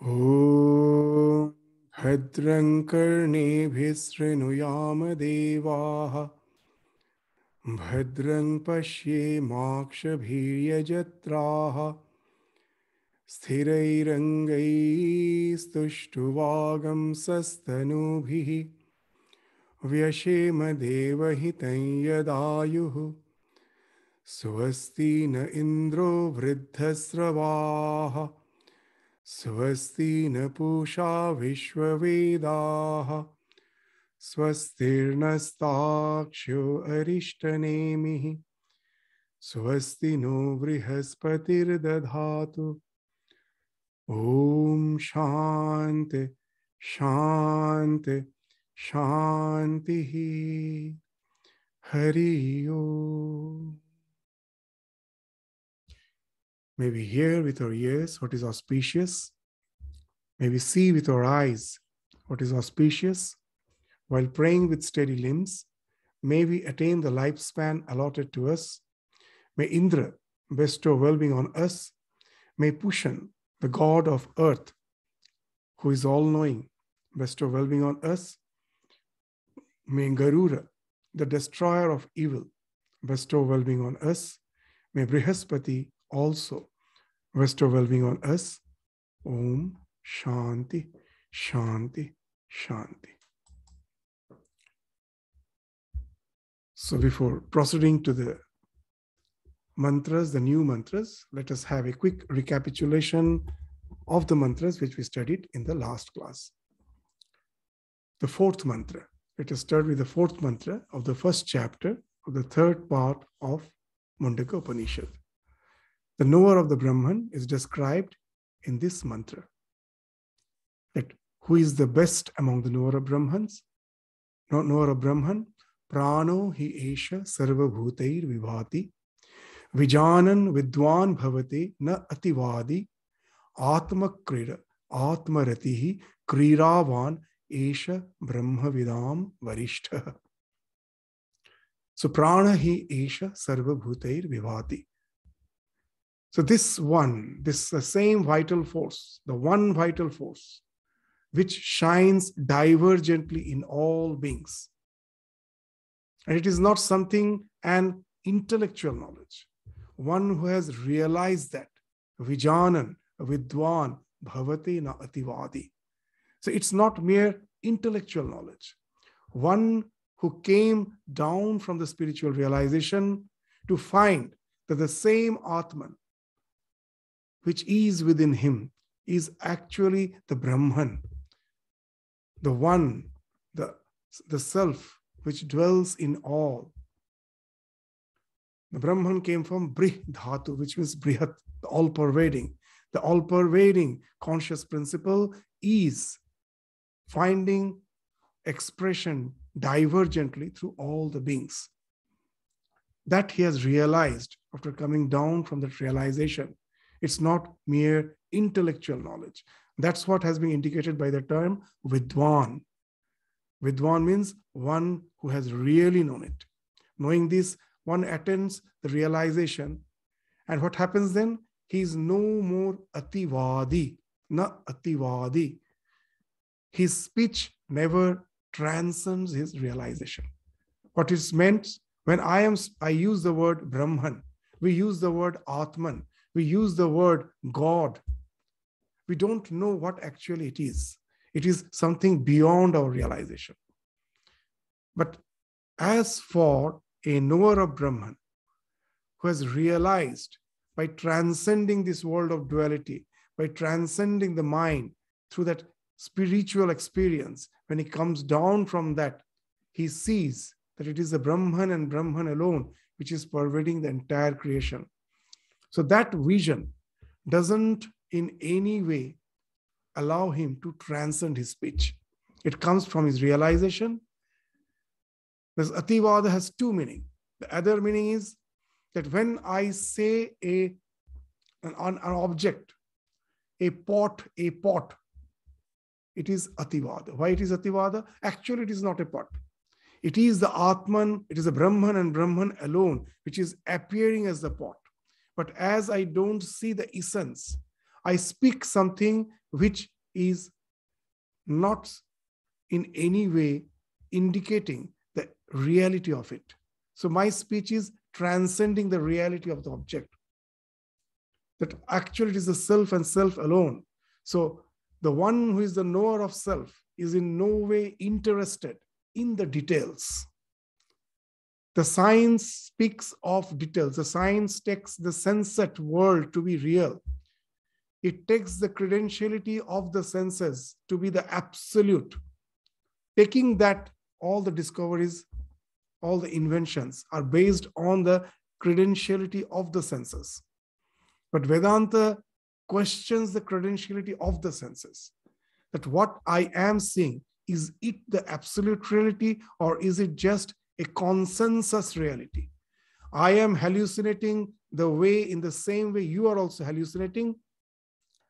Om Bhadran Karnebhih Srinuyama Devaah Bhadran Pashyemakshabhir Yajatraah Sthirairangaistushtvagam Sastanubhih Vyashema Devahitan Yadayuh Swasti na Indro Vriddhasravaah Swasti na Pusha Vishwavedaah Swastirnastaksho Arishtanemihi Swasti no Vrihaspatir Dadhatu Om Shanti Shanti Shantihi Hari Om. May we hear with our ears what is auspicious. May we see with our eyes what is auspicious. While praying with steady limbs, may we attain the lifespan allotted to us. May Indra bestow well-being on us. May Pushan, the god of earth, who is all-knowing, bestow well-being on us. May Garuda, the destroyer of evil, bestow well-being on us. May Brihaspati also bestow well-being on us. Om Shanti, Shanti, Shanti. So before proceeding to the mantras, the new mantras, let us have a quick recapitulation of the mantras which we studied in the last class. The fourth mantra. Let us start with the fourth mantra of the first chapter of the third part of Mundaka Upanisad. The knower of the Brahman is described in this mantra. That who is the best among the knower of Brahmans? Not knower of Brahman. Prano hi esha sarva bhutair vibhati. Vijanan vidwan bhavate na ativadi. Atma krida atma ratihi kriravan esha brahma vidam varishtha. So prana hi esha sarva bhutair vibhati. So this same vital force, the one vital force, which shines divergently in all beings. And it is not something, an intellectual knowledge. One who has realized that, Vijanan, Vidwan, Bhavate na Ativadi. So it's not mere intellectual knowledge. One who came down from the spiritual realization to find that the same Atman, which is within him, is actually the Brahman, the one, the self which dwells in all. The Brahman came from Brih Dhatu, which means Brihat, the all-pervading. The all-pervading conscious principle is finding expression divergently through all the beings. That he has realized after coming down from that realization. It's not mere intellectual knowledge. That's what has been indicated by the term Vidwan. Vidwan means one who has really known it. Knowing this, one attains the realization. And what happens then? He is no more ativadi, na ativadi. His speech never transcends his realization. What is meant when I use the word Brahman, we use the word Atman, we use the word God. We don't know what actually it is. It is something beyond our realization. But as for a knower of Brahman, who has realized by transcending this world of duality, by transcending the mind through that spiritual experience, when he comes down from that, he sees that it is the Brahman and Brahman alone which is pervading the entire creation. So that vision doesn't in any way allow him to transcend his speech. It comes from his realization. This Ativada has two meanings. The other meaning is that when I say an object a pot, it is Ativada. Why it is Ativada? Actually, it is not a pot. It is the Atman, it is the Brahman and Brahman alone, which is appearing as the pot. But as I don't see the essence, I speak something which is not in any way indicating the reality of it. So my speech is transcending the reality of the object. That actually it is the self and self alone. So the one who is the knower of self is in no way interested in the details. The science speaks of details. The science takes the sensate world to be real. It takes the credentiality of the senses to be the absolute. Taking that, all the discoveries, all the inventions are based on the credentiality of the senses. But Vedanta questions the credentiality of the senses. That what I am seeing, is it the absolute reality or is it just a consensus reality? I am hallucinating the way, in the same way you are also hallucinating.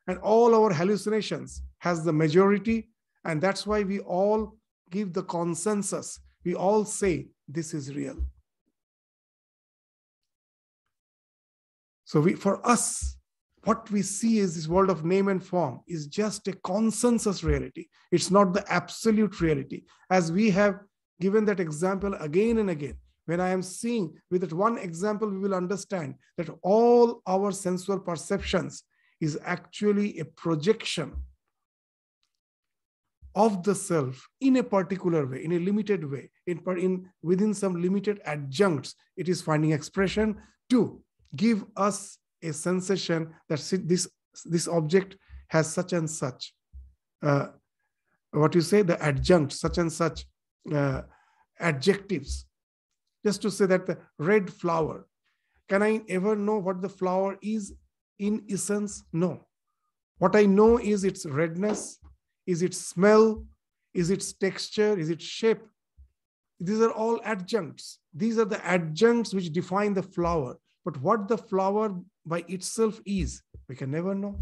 And all our hallucinations has the majority. And that's why we all give the consensus. We all say this is real. So for us, what we see is this world of name and form is just a consensus reality. It's not the absolute reality. As we have given that example again and again, when I am seeing with that one example, we will understand that all our sensual perceptions is actually a projection of the self in a particular way, in a limited way, within some limited adjuncts. It is finding expression to give us a sensation that this object has such and such, the adjunct, such and such adjectives. Just to say that the red flower, can I ever know what the flower is in essence? No. What I know is its redness, is its smell, is its texture, is its shape. These are all adjuncts. These are the adjuncts which define the flower. But what the flower by itself is, we can never know.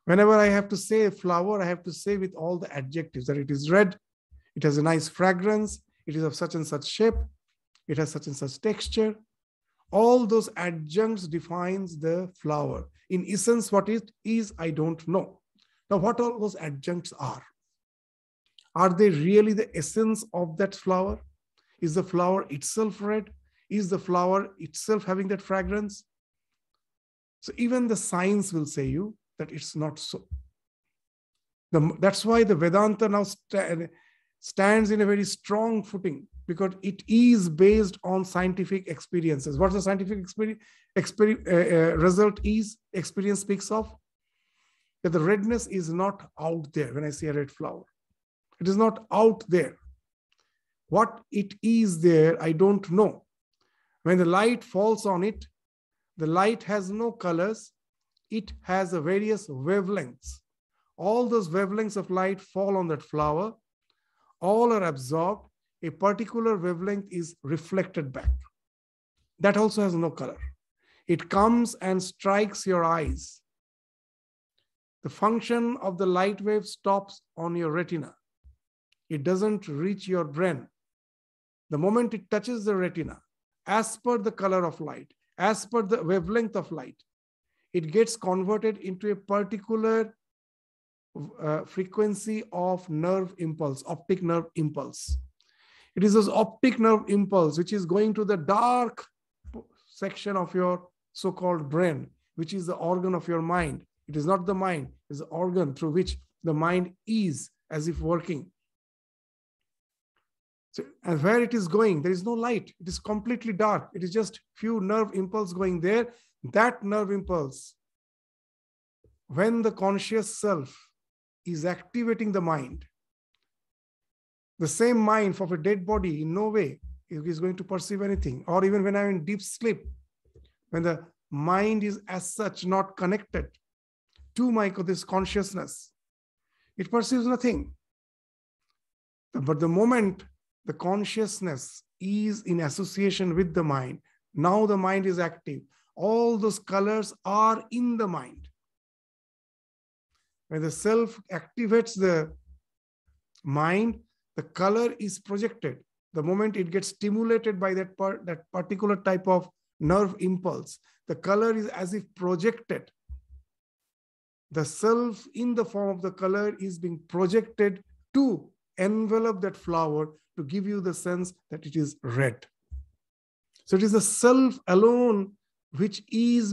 Whenever I have to say a flower, I have to say with all the adjectives that it is red, it has a nice fragrance, it is of such and such shape, it has such and such texture. All those adjuncts defines the flower. In essence, what it is, I don't know. Now, what all those adjuncts are? Are they really the essence of that flower? Is the flower itself red? Is the flower itself having that fragrance? So even the science will say you that it's not so. That's why the Vedanta now stands in a very strong footing, because it is based on scientific experiences. What the scientific result is, experience speaks of? That the redness is not out there when I see a red flower. It is not out there. What it is there, I don't know. When the light falls on it, the light has no colors. It has a various wavelengths. All those wavelengths of light fall on that flower. All are absorbed. A particular wavelength is reflected back. That also has no color. It comes and strikes your eyes. The function of the light wave stops on your retina. It doesn't reach your brain. The moment it touches the retina, as per the color of light, as per the wavelength of light, it gets converted into a particular frequency of nerve impulse, optic nerve impulse. It is this optic nerve impulse which is going to the dark section of your so-called brain, which is the organ of your mind. It is not the mind, it is the organ through which the mind is as if working. So, and where it is going, there is no light. It is completely dark. It is just few nerve impulse going there. That nerve impulse, when the conscious self is activating the mind, the same mind of a dead body in no way is going to perceive anything. Or even when I'm in deep sleep, when the mind is as such not connected to this consciousness, it perceives nothing. But the moment the consciousness is in association with the mind, now the mind is active. All those colors are in the mind. When the self activates the mind, the color is projected. The moment it gets stimulated by that particular type of nerve impulse, the color is as if projected. The self in the form of the color is being projected to envelop that flower to give you the sense that it is red. So it is the self alone which is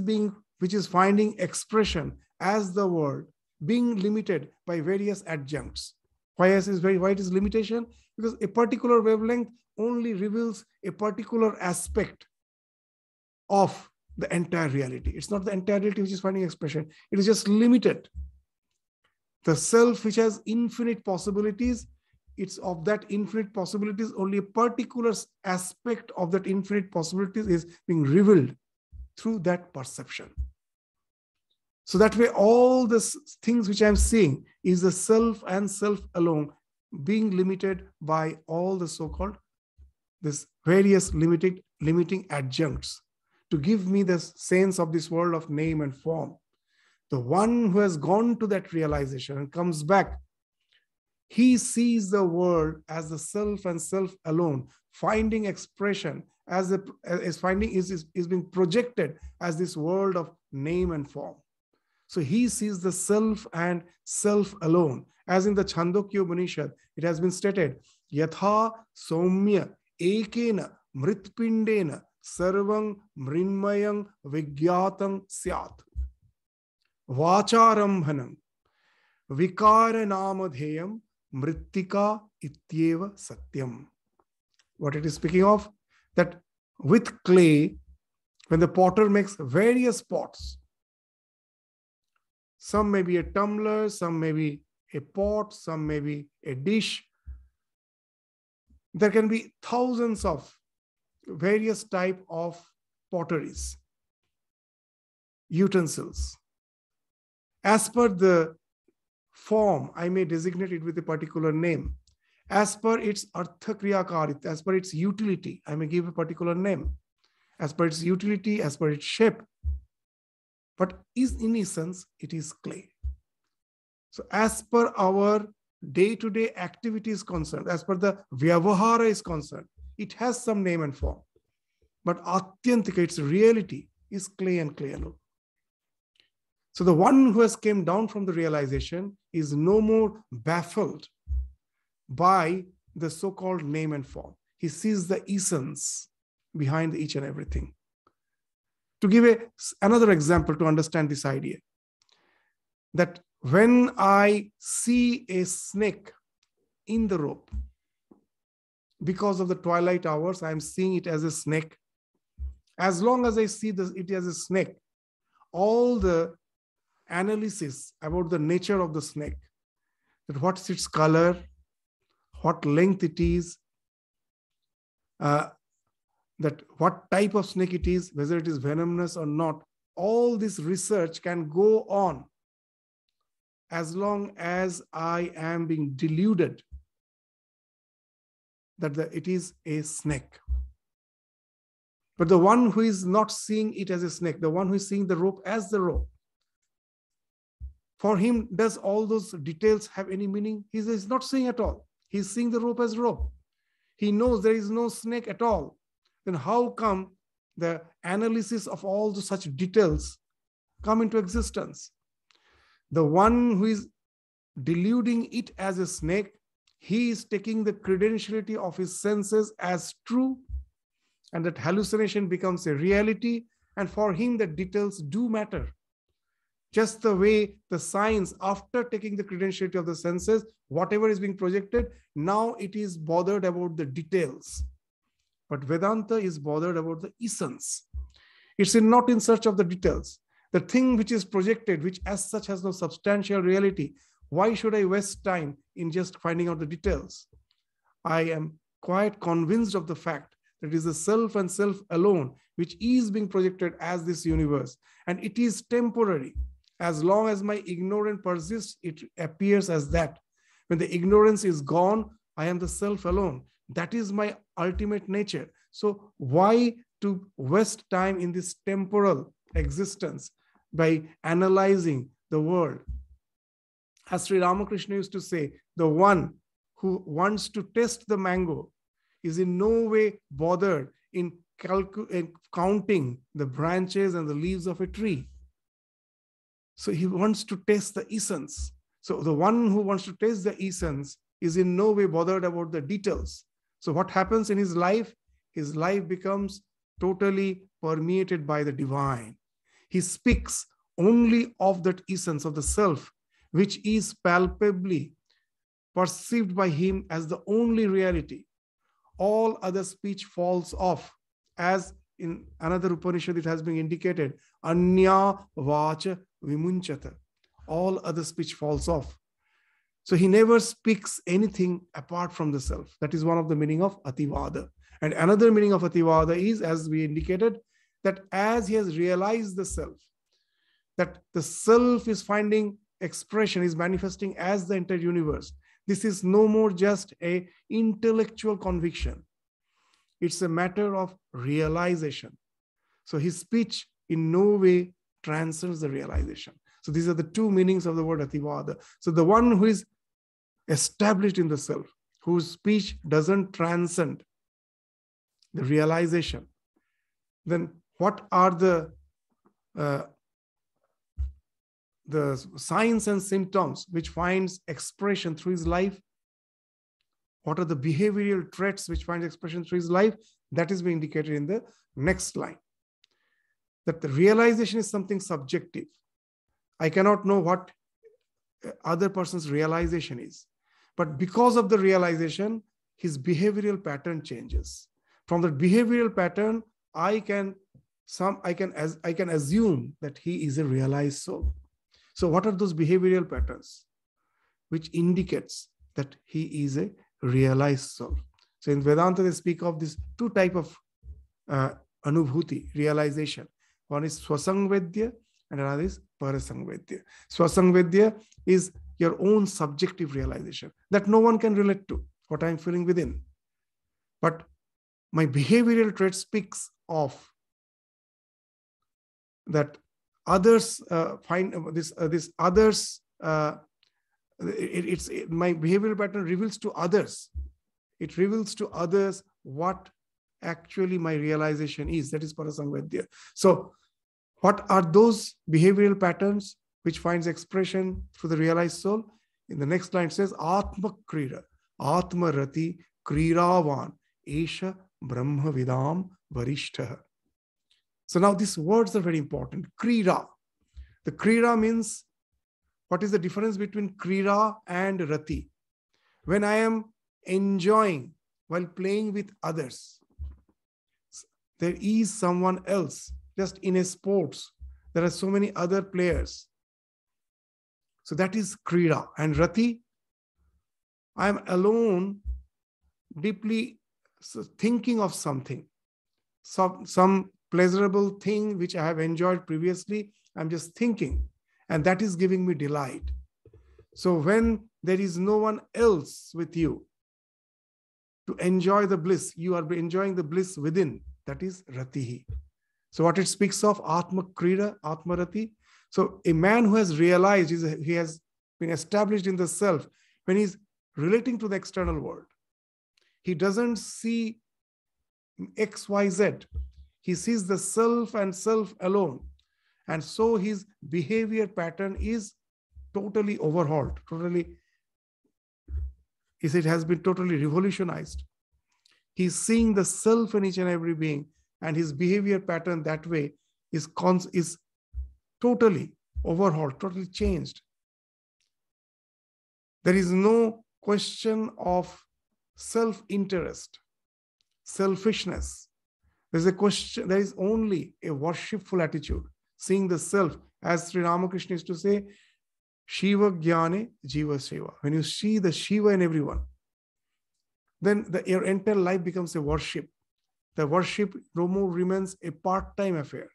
finding expression as the world, being limited by various adjuncts. Why it is limitation? Because a particular wavelength only reveals a particular aspect of the entire reality. It's not the entire reality which is finding expression. It is just limited. The self which has infinite possibilities, it's of that infinite possibilities, only a particular aspect of that infinite possibilities is being revealed through that perception. So that way, all the things which I'm seeing is the self and self alone being limited by all the so-called this various limiting adjuncts to give me the sense of this world of name and form. The one who has gone to that realization and comes back, he sees the world as the self and self alone, finding expression as is being projected as this world of name and form. So he sees the self and self alone. As in the Chandogya Upanishad, it has been stated, Yatha Soumya Ekena Mritpindena Sarvang Mrinmayang Vigyatang Syat Vacharambhanam Vikara Namadheyam Mrittika Ityeva Satyam. What it is speaking of, that with clay, when the potter makes various pots, some may be a tumbler, some may be a pot, some may be a dish. There can be thousands of various type of potteries, utensils. As per the form, I may designate it with a particular name. As per its artha kriya, as per its utility, I may give a particular name. As per its utility, as per its shape. But in essence, it is clay. So as per our day-to-day activity is concerned, as per the vyavahara is concerned, it has some name and form. But atyantika, its reality, is clay and clay alone. So the one who has came down from the realization is no more baffled by the so-called name and form. He sees the essence behind each and everything. To give another example to understand this idea, that when I see a snake in the rope, because of the twilight hours, I am seeing it as a snake. As long as I see it as a snake, all the analysis about the nature of the snake, that what's its color, what length it is, that what type of snake it is, whether it is venomous or not, all this research can go on as long as I am being deluded that it is a snake. But the one who is not seeing it as a snake, the one who is seeing the rope as the rope, for him, does all those details have any meaning? He is not seeing at all. He is seeing the rope as rope. He knows there is no snake at all. Then how come the analysis of all the such details come into existence? The one who is deluding it as a snake, he is taking the credentiality of his senses as true, and that hallucination becomes a reality, and for him the details do matter. Just the way the science, after taking the credentiality of the senses, whatever is being projected, now it is bothered about the details. But Vedanta is bothered about the essence. It's not in search of the details. The thing which is projected, which as such has no substantial reality, why should I waste time in just finding out the details? I am quite convinced of the fact that it is the self and self alone which is being projected as this universe. And it is temporary. As long as my ignorance persists, it appears as that. When the ignorance is gone, I am the self alone. That is my ultimate nature. So why to waste time in this temporal existence by analyzing the world? As Sri Ramakrishna used to say, the one who wants to test the mango is in no way bothered in counting the branches and the leaves of a tree. So he wants to taste the essence. So the one who wants to taste the essence is in no way bothered about the details. So what happens in his life? His life becomes totally permeated by the divine. He speaks only of that essence of the self, which is palpably perceived by him as the only reality. All other speech falls off. As in another Upanishad, it has been indicated, Anya Vacha Vimunchata. All other speech falls off. So he never speaks anything apart from the self. That is one of the meaning of Ativada. And another meaning of Ativada is, as we indicated, that as he has realized the self, that the self is finding expression, is manifesting as the entire universe. This is no more just an intellectual conviction. It's a matter of realization. So his speech in no way transcends the realization. So these are the two meanings of the word Ativada. So the one who is established in the self, whose speech doesn't transcend the realization, then what are the signs and symptoms which finds expression through his life? What are the behavioral traits which finds expression through his life? That is being indicated in the next line. That the realization is something subjective. I cannot know what other person's realization is. But because of the realization, his behavioral pattern changes. From the behavioral pattern, I can assume that he is a realized soul. So what are those behavioral patterns which indicates that he is a realized soul? So in Vedanta, they speak of these two types of anubhuti, realization. One is swasangvedya and another is parasangvedya. Swasangvedya is your own subjective realization that no one can relate to, what I'm feeling within. But my behavioral trait speaks of that others find this others. My behavioral pattern reveals to others. It reveals to others what actually my realization is. That is parasangvedya. So what are those behavioral patterns which finds expression through the realized soul? In the next line it says, Atma Krira, Atma Rati Kriravan, Esha Brahma Vidam Varishtha. So now these words are very important. Krira. The Krira means, what is the difference between Krira and Rati? When I am enjoying while playing with others, there is someone else. Just in a sports, there are so many other players. So that is Krira. And Rati, I am alone, deeply thinking of something, some pleasurable thing which I have enjoyed previously. I'm just thinking, and that is giving me delight. So when there is no one else with you to enjoy the bliss, you are enjoying the bliss within. That is Ratihi. So what it speaks of, Atma Krira, Atma Rati. So a man who has realized he has been established in the self, when he's relating to the external world, he doesn't see X, Y, Z. He sees the self and self alone. And so his behavior pattern is totally overhauled. It has been totally revolutionized. He's seeing the self in each and every being, and his behavior pattern that way is totally overhauled, totally changed. There is no question of self-interest, selfishness. There is only a worshipful attitude, seeing the self, as Sri Ramakrishna used to say, Shiva Jnane Jiva Seva. When you see the Shiva in everyone, then your entire life becomes a worship. The worship no more remains a part-time affair.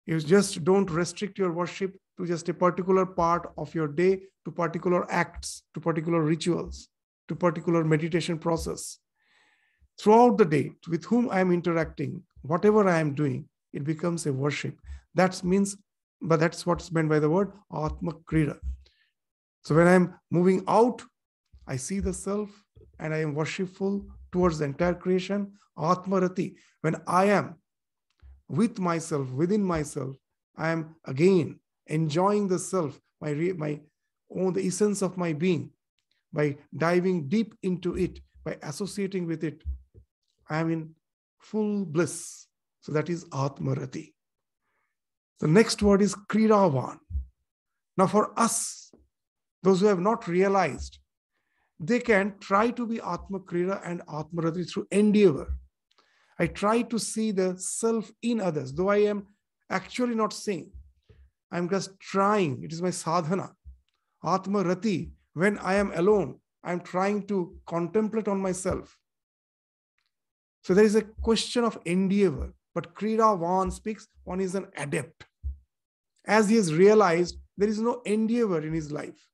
You just don't restrict your worship to just a particular part of your day, to particular acts, to particular rituals, to particular meditation process. Throughout the day, with whom I am interacting, whatever I am doing, it becomes a worship. But that's what's meant by the word Atma Krira. So when I'm moving out, I see the self and I am worshipful towards the entire creation. Atmarati, when I am with myself, within myself, I am again enjoying the self, my own, the essence of my being, by diving deep into it, by associating with it. I am in full bliss. So that is Atmarati. The next word is Kriravan. Now for us, those who have not realized, they can try to be Atma Krira and Atmarati through endeavor. I try to see the self in others, though I am actually not seeing. I'm just trying. It is my sadhana. Atmarati, when I am alone, I'm trying to contemplate on myself. So there is a question of endeavor. But Kriravan speaks, one is an adept. As he has realized, there is no endeavor in his life.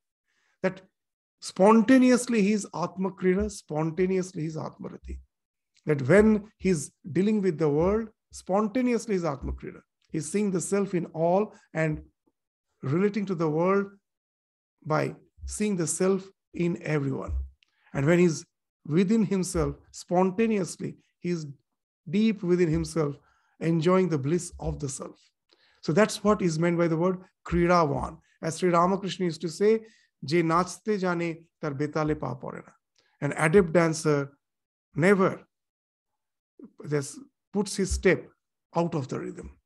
That spontaneously he is Atma Krira, spontaneously he is Atmarati. That when he's dealing with the world, spontaneously he is Atma Krira. He's seeing the self in all and relating to the world by seeing the self in everyone. And when he's within himself, spontaneously, he's deep within himself, enjoying the bliss of the self. So that's what is meant by the word Kriravan. As Sri Ramakrishna used to say, Je nachte jane tar betale pa porena. An adept dancer never puts his step out of the rhythm.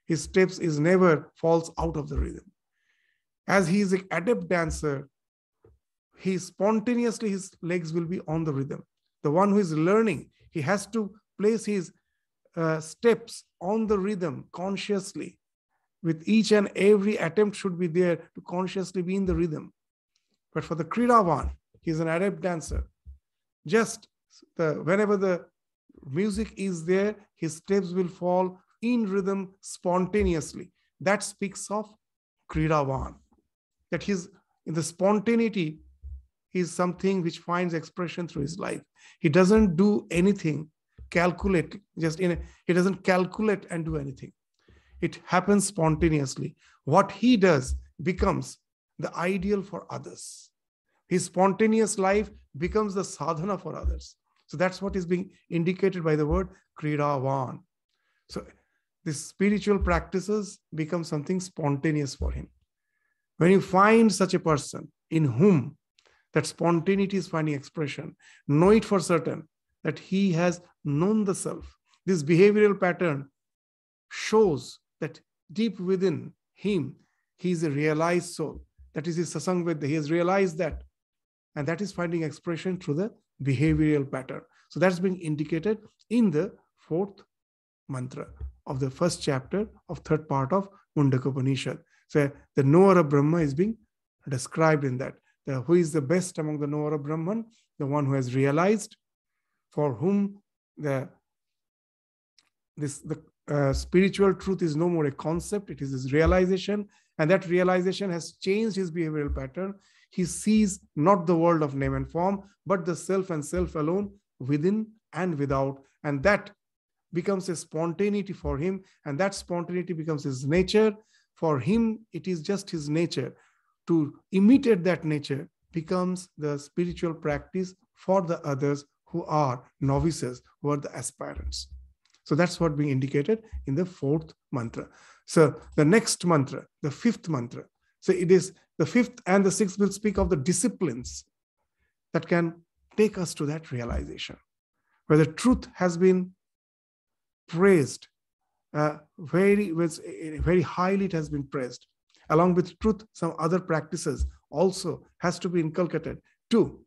His steps is never falls out of the rhythm. As he is an adept dancer, he spontaneously, his legs will be on the rhythm. The one who is learning, he has to place his steps on the rhythm consciously. With each and every attempt should be there to consciously be in the rhythm. But for the Kriravan, he is an adept dancer. Just whenever the music is there, his steps will fall in rhythm spontaneously. That speaks of Kriravan. That he's in the spontaneity is something which finds expression through his life. He doesn't do anything, calculate, he doesn't calculate and do anything. It happens spontaneously. What he does becomes the ideal for others. His spontaneous life becomes the sadhana for others. So that's what is being indicated by the word Kriravan. So these spiritual practices become something spontaneous for him. When you find such a person in whom that spontaneity is finding expression, know it for certain that he has known the self. This behavioral pattern shows that deep within him, he is a realized soul. That is his sasang vedya. He has realized that. And that is finding expression through the behavioral pattern. So that's being indicated in the fourth mantra of the first chapter of third part of Mundaka Upanisad. So the knower of Brahma is being described in that. Who is the best among the knower of Brahman? The one who has realized, for whom the spiritual truth is no more a concept, it is his realization, and that realization has changed his behavioral pattern. He sees not the world of name and form, but the self and self alone, within and without, and that becomes a spontaneity for him, and that spontaneity becomes his nature. For him, it is just his nature. To imitate that nature becomes the spiritual practice for the others who are novices, who are the aspirants. So that's what being indicated in the fourth mantra. So the next mantra, the fifth mantra. So it is the fifth and the sixth will speak of the disciplines that can take us to that realization, where the truth has been praised, very highly it has been praised. Along with truth, some other practices also has to be inculcated to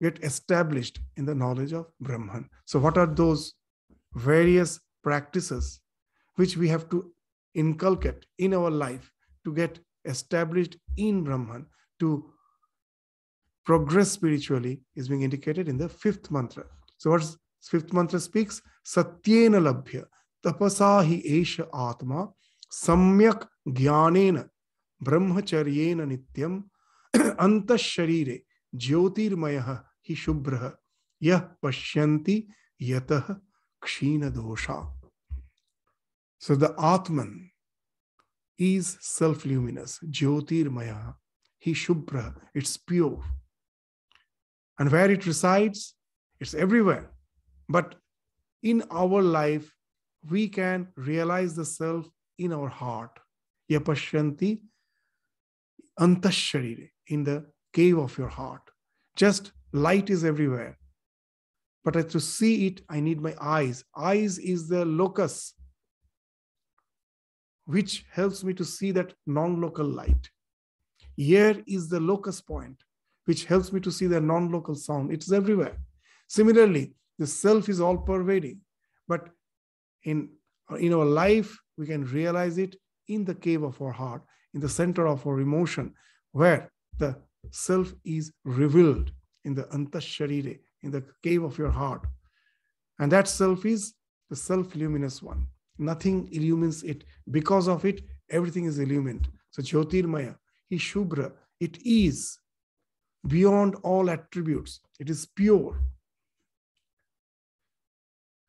get established in the knowledge of Brahman. So what are those various practices which we have to inculcate in our life to get established in Brahman, to progress spiritually, is being indicated in the fifth mantra. So what fifth mantra speaks? Satyena labhya tapasahi esha atma samyak jnanena brahmacharyena nityam antasharire jyotirmayah hi shubhrah yah pashyanti yatah kshina dosha. So the Atman is self-luminous, jyotirmaya. He Shubhra, it's pure. And where it resides, it's everywhere. But in our life, we can realize the self in our heart. Yapashyanti Antasharire, in the cave of your heart. Just light is everywhere. But to see it, I need my eyes. Eyes is the locus which helps me to see that non-local light. Ear is the locus point which helps me to see the non-local sound. It's everywhere. Similarly, the self is all pervading. But in our life, we can realize it in the cave of our heart, in the center of our emotion, where the self is revealed in the Antasharire, in the cave of your heart. And that self is the self-luminous one. Nothing illumines it. Because of it, everything is illumined. So Jyotirmaya, He Shubhra, it is beyond all attributes. It is pure.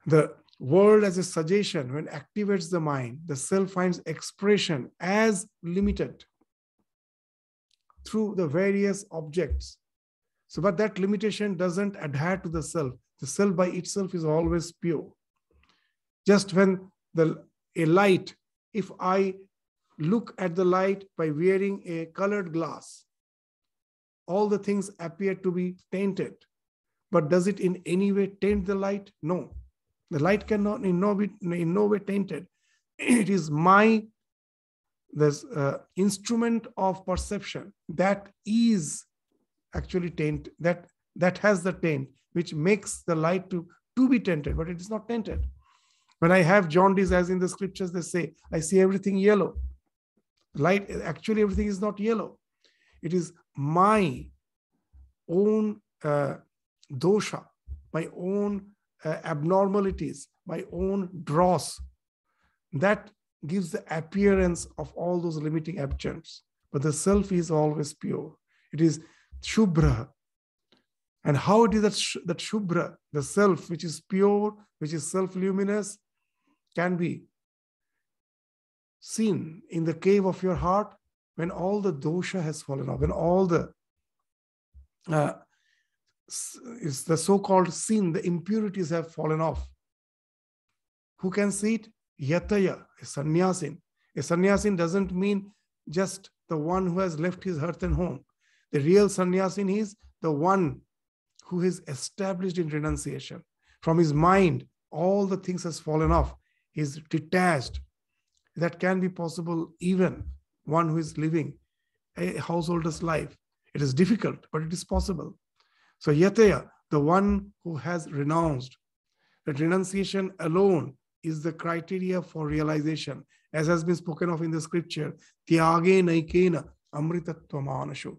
The world as a suggestion, when activates the mind, the self finds expression as limited through the various objects. So, but that limitation doesn't adhere to the self. The self by itself is always pure. Just when a light, if I look at the light by wearing a colored glass, all the things appear to be tainted. But does it in any way taint the light? No. The light cannot in no way tainted. It is my instrument of perception that is actually tainted, that has the taint, which makes the light to be tainted, but it is not tainted. When I have jaundice, as in the scriptures, they say, I see everything yellow. Light, actually everything is not yellow. It is my own dosha, my own abnormalities, my own dross, that gives the appearance of all those limiting agents. But the self is always pure. It is Shubhra. And how it is that Shubhra, the self, which is pure, which is self-luminous, can be seen in the cave of your heart when all the dosha has fallen off, when all the is the so-called sin, the impurities have fallen off. Who can see it? Yataya, a sannyasin. A sannyasin doesn't mean just the one who has left his hearth and home. The real sannyasin is the one who is established in renunciation. From his mind, all the things has fallen off. He is detached. That can be possible even one who is living a householder's life. It is difficult, but it is possible. So Yataya, the one who has renounced, that renunciation alone is the criteria for realization, as has been spoken of in the scripture, Tyage naikena amritatva manasho.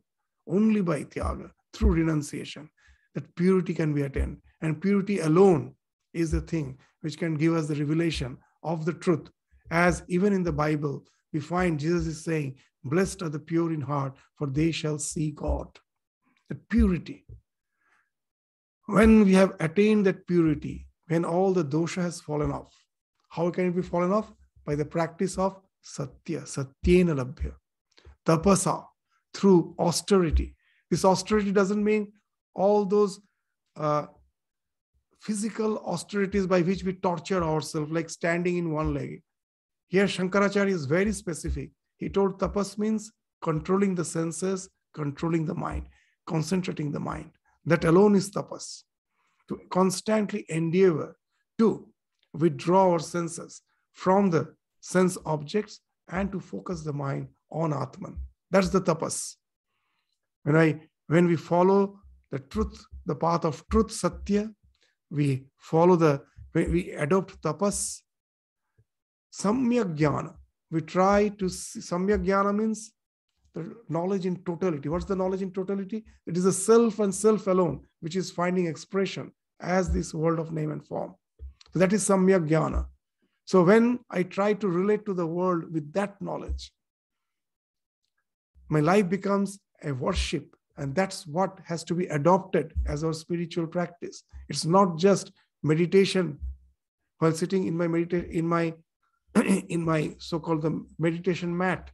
Only by Tyaga, through renunciation, that purity can be attained. And purity alone is the thing which can give us the revelation of the truth. As even in the Bible, we find Jesus is saying, blessed are the pure in heart, for they shall see God. That purity. When we have attained that purity, when all the dosha has fallen off, how can it be fallen off? By the practice of satya, satyena labhya, tapasa, through austerity. This austerity doesn't mean all those physical austerities by which we torture ourselves, like standing in one leg. Here Shankaracharya is very specific. He told tapas means controlling the senses, controlling the mind, concentrating the mind. That alone is tapas. To constantly endeavor to withdraw our senses from the sense objects and to focus the mind on Atman. That's the tapas. When we follow the truth, the path of truth, satya, we adopt tapas, samyak jnana. We try to see, samyak jnana means the knowledge in totality. What's the knowledge in totality? It is the self and self alone, which is finding expression as this world of name and form. So that is samyak jnana. So when I try to relate to the world with that knowledge, my life becomes a worship, and that's what has to be adopted as our spiritual practice. It's not just meditation while sitting in my so-called the meditation mat.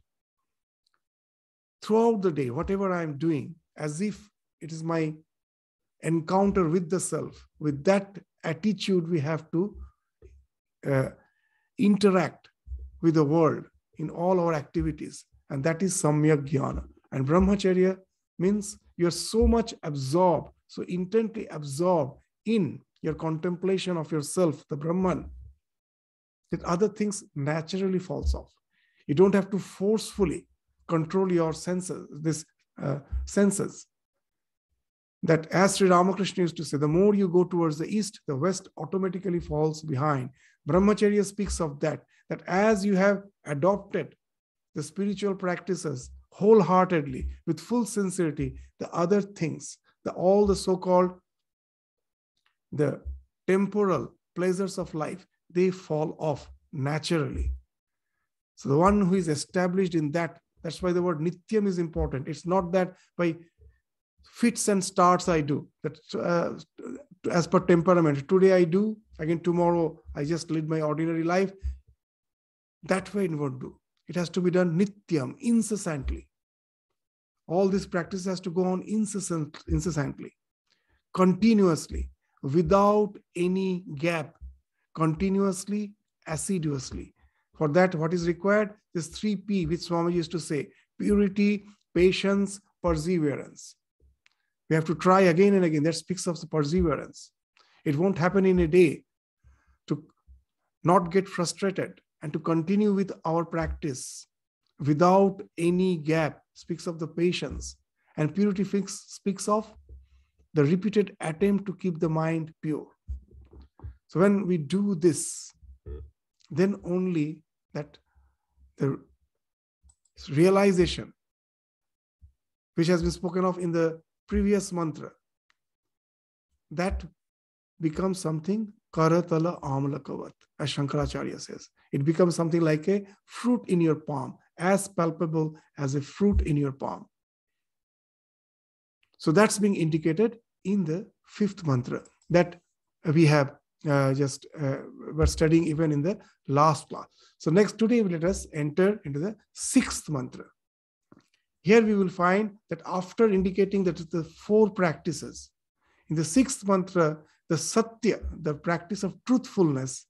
throughout the day, whatever I am doing, as if it is my encounter with the self. With that attitude, we have to interact with the world in all our activities. And that is Samyak Jnana. And Brahmacharya means you're so much absorbed, so intently absorbed in your contemplation of yourself, the Brahman, that other things naturally falls off. You don't have to forcefully control your senses, senses. That, as Sri Ramakrishna used to say, the more you go towards the east, the west automatically falls behind. Brahmacharya speaks of that as you have adopted the spiritual practices wholeheartedly, with full sincerity, the other things, all the so-called the temporal pleasures of life, they fall off naturally. So the one who is established in that, that's why the word Nityam is important. It's not that by fits and starts I do, that as per temperament. Today I do, again tomorrow I just lead my ordinary life. That way it won't do. It has to be done Nityam, incessantly. All this practice has to go on incessantly, continuously, without any gap, continuously, assiduously. For that, what is required? This 3P, which Swami used to say: purity, patience, perseverance. We have to try again and again. That speaks of the perseverance. It won't happen in a day. To not get frustrated and to continue with our practice without any gap speaks of the patience. And purity speaks of the repeated attempt to keep the mind pure. So when we do this, then only that the realization, which has been spoken of in the previous mantra, that becomes something karatala amalakavat, as Shankaracharya says. It becomes something like a fruit in your palm, as palpable as a fruit in your palm. So that's being indicated in the 5th mantra that we have were studying even in the last class. So today let us enter into the 6th mantra. Here we will find that after indicating that the 4 practices, in the 6th mantra, the Satya, the practice of truthfulness,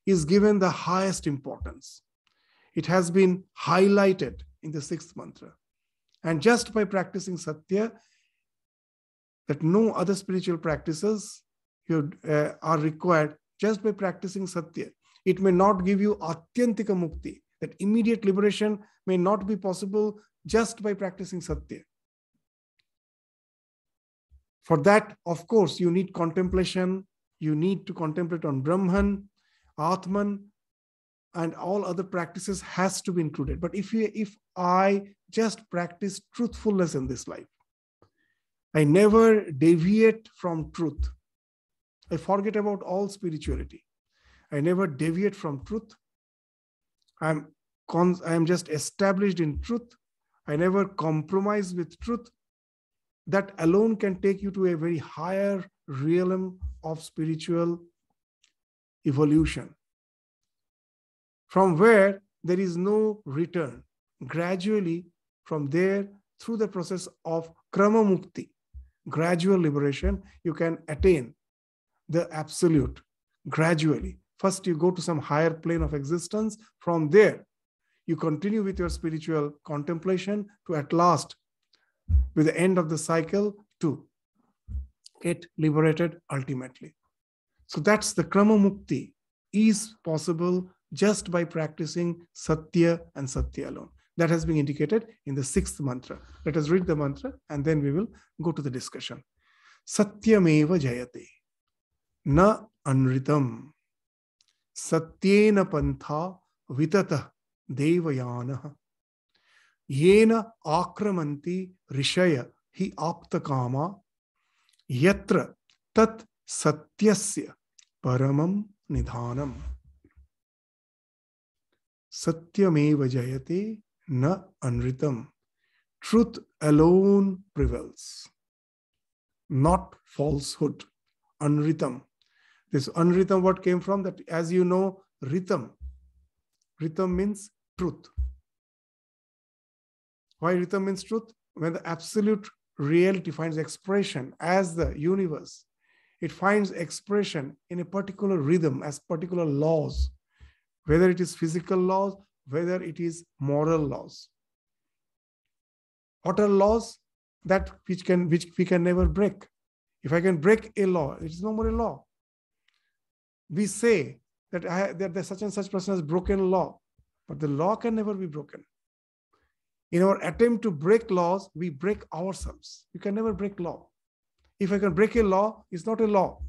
is given the highest importance. It has been highlighted in the 6th mantra. And just by practicing Satya, that no other spiritual practices are required, just by practicing Satya. It may not give you Atyantika Mukti, that immediate liberation may not be possible just by practicing Satya. For that, of course, you need contemplation. You need to contemplate on Brahman, Atman, and all other practices has to be included. But if I just practice truthfulness in this life, I never deviate from truth. I forget about all spirituality. I never deviate from truth. I am just established in truth. I never compromise with truth. That alone can take you to a very higher realm of spiritual evolution, from where there is no return. Gradually, from there, through the process of Krama Mukti, gradual liberation, you can attain the absolute gradually. First, you go to some higher plane of existence. From there, you continue with your spiritual contemplation to at last, with the end of the cycle, to get liberated ultimately. So that's the Krama Mukti is possible just by practicing Satya and Satya alone. That has been indicated in the 6th mantra. Let us read the mantra and then we will go to the discussion. Satyameva jayate, na anritam, satyena pantha vitata devayana, yena akramanti rishaya hi aptakama, yatra tat satyasya paramam nidhanam. Satyameva jayate, na anritam. Truth alone prevails, not falsehood. Anritam. This anritam, what came from? That, as you know, ritam. Ritam means truth. Why rhythm means truth? When the absolute reality finds expression as the universe, it finds expression in a particular rhythm, as particular laws, whether it is physical laws, whether it is moral laws. What are laws? That which we can never break. If I can break a law, it is no more a law. We say that that such and such person has broken a law, but the law can never be broken. In our attempt to break laws, we break ourselves. You can never break law. If I can break a law, it's not a law.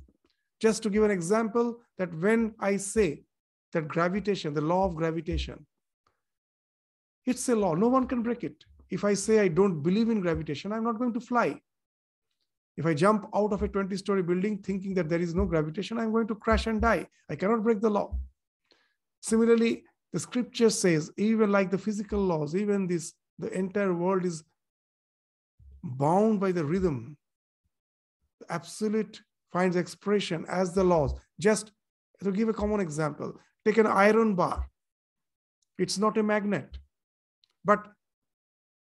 Just to give an example, that when I say that gravitation, the law of gravitation, it's a law. No one can break it. If I say I don't believe in gravitation, I'm not going to fly. If I jump out of a 20-story building thinking that there is no gravitation, I'm going to crash and die. I cannot break the law. Similarly, the scripture says, even like the physical laws, even this, the entire world is bound by the rhythm. The absolute finds expression as the laws. Just to give a common example, take an iron bar. It's not a magnet, but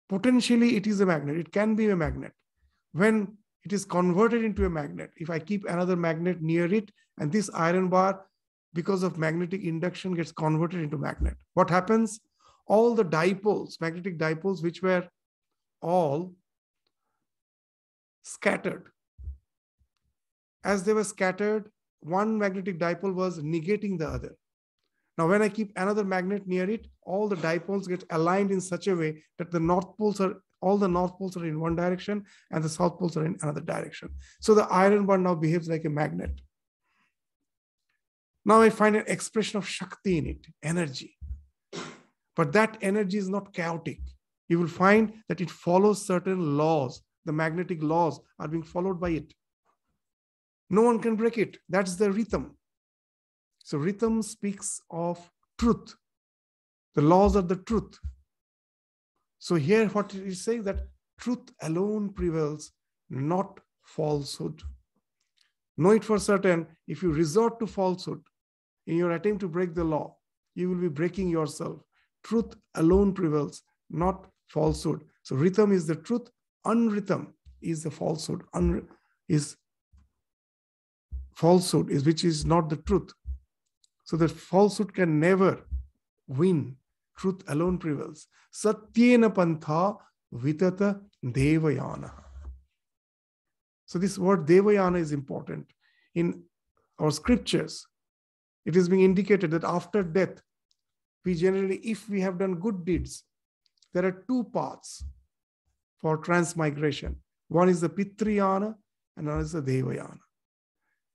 potentially it is a magnet. It can be a magnet. When it is converted into a magnet, if I keep another magnet near it, and this iron bar, because of magnetic induction, gets converted into magnet, what happens? All the dipoles, magnetic dipoles, which were all scattered. As they were scattered, one magnetic dipole was negating the other. Now, when I keep another magnet near it, all the dipoles get aligned in such a way that all the north poles are in one direction and the south poles are in another direction. So the iron bar now behaves like a magnet. Now I find an expression of Shakti in it, energy. But that energy is not chaotic. You will find that it follows certain laws. The magnetic laws are being followed by it. No one can break it. That's the rhythm. So rhythm speaks of truth. The laws are the truth. So here what it is saying, that truth alone prevails, not falsehood. Know it for certain, if you resort to falsehood in your attempt to break the law, you will be breaking yourself. Truth alone prevails, not falsehood. So rhythm is the truth, unrhythm is the falsehood. Falsehood is which is not the truth. So the falsehood can never win. Truth alone prevails. Satyena pantha vitata devayana. So this word devayana is important. In our scriptures, it is being indicated that after death, we generally, if we have done good deeds, there are two paths for transmigration. One is the Pitriyana and another is the Devayana.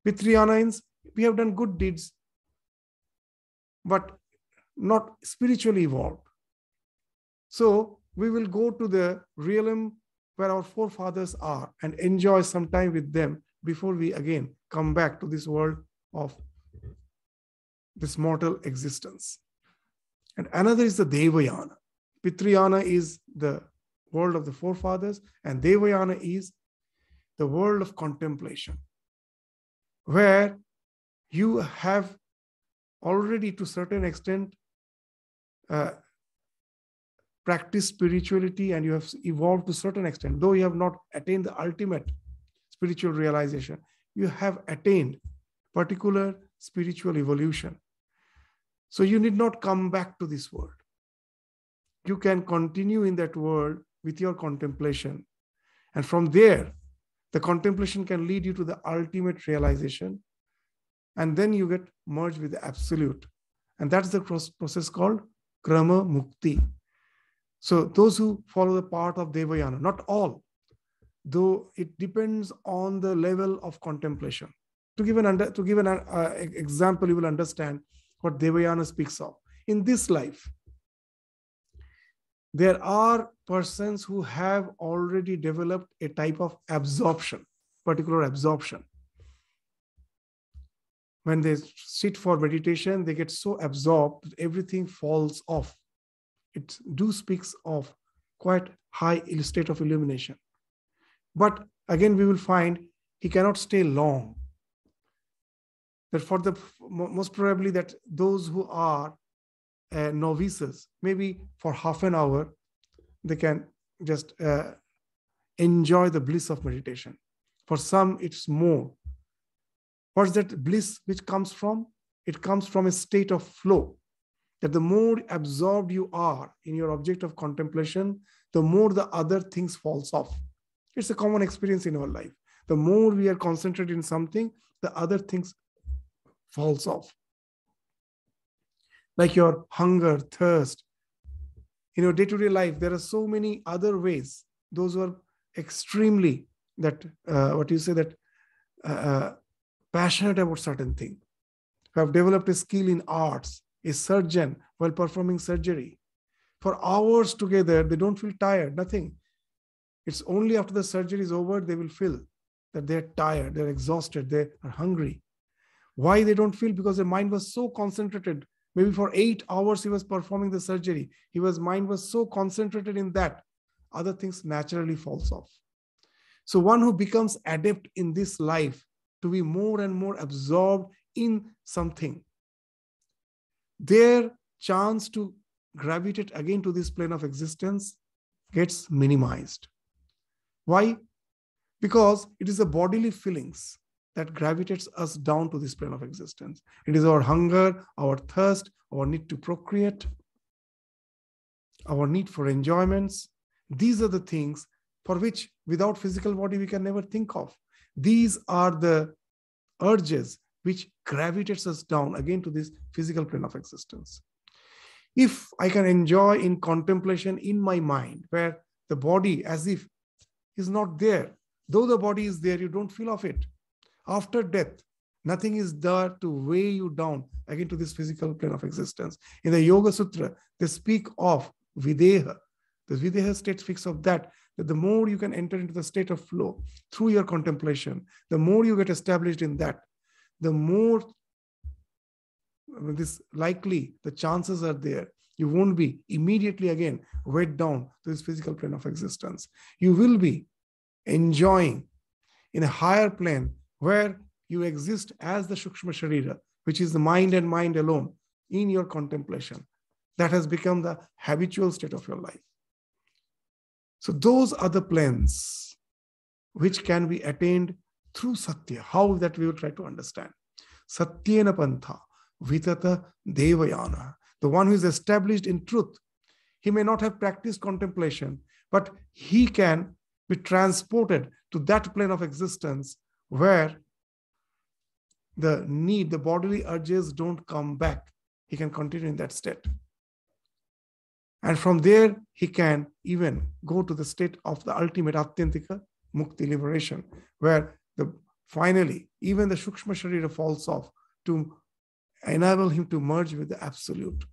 Pitriyana means we have done good deeds, but not spiritually evolved. So we will go to the realm where our forefathers are and enjoy some time with them before we again come back to this world of this mortal existence. And another is the Devayana. Pitriyana is the world of the forefathers, and Devayana is the world of contemplation, where you have already to a certain extent practiced spirituality and you have evolved to a certain extent. Though you have not attained the ultimate spiritual realization, you have attained particular spiritual evolution. So you need not come back to this world. You can continue in that world with your contemplation. And from there, the contemplation can lead you to the ultimate realization. And then you get merged with the absolute. And that's the process called Krama Mukti. So those who follow the path of Devayana, not all, though it depends on the level of contemplation. To give an example, you will understand what Devayana speaks of. In this life, there are persons who have already developed a type of absorption, particular absorption. When they sit for meditation, they get so absorbed that everything falls off. It speaks of quite high state of illumination. But again, we will find he cannot stay long. That for the most probably that those who are novices, maybe for half an hour, they can just enjoy the bliss of meditation. For some, it's more. What's that bliss which comes from? It comes from a state of flow. That the more absorbed you are in your object of contemplation, the more the other things falls off. It's a common experience in our life. The more we are concentrated in something, the other things falls off. Like your hunger, thirst. In your day-to-day life, there are so many other ways. Those who are extremely passionate about certain thing, who have developed a skill in arts, a surgeon while performing surgery. For hours together, they don't feel tired, nothing. It's only after the surgery is over, they will feel that they're tired, they're exhausted, they are hungry. Why they don't feel? Because their mind was so concentrated. Maybe for 8 hours he was performing the surgery. His mind was so concentrated in that. Other things naturally falls off. So one who becomes adept in this life to be more and more absorbed in something, their chance to gravitate again to this plane of existence gets minimized. Why? Because it is the bodily feelings that gravitates us down to this plane of existence. It is our hunger, our thirst, our need to procreate, our need for enjoyments. These are the things for which without physical body we can never think of. These are the urges which gravitates us down again to this physical plane of existence. If I can enjoy in contemplation in my mind, where the body as if is not there, though the body is there, you don't feel of it. After death, nothing is there to weigh you down again to this physical plane of existence. In the Yoga Sutra, they speak of Videha. The Videha state speaks of that the more you can enter into the state of flow through your contemplation, the more you get established in that, the more this likely the chances are there. You won't be immediately again weighed down to this physical plane of existence. You will be enjoying in a higher plane where you exist as the Shukshma Sharira, which is the mind and mind alone in your contemplation. That has become the habitual state of your life. So those are the planes which can be attained through Satya. How that we will try to understand. Satyena Pantha, Vitata Devayana. The one who is established in truth. He may not have practiced contemplation, but he can be transported to that plane of existence where the need, the bodily urges don't come back. He can continue in that state. And from there, he can even go to the state of the ultimate Atyantika Mukti, liberation, where finally, even the Shukshma Sharira falls off to enable him to merge with the Absolute.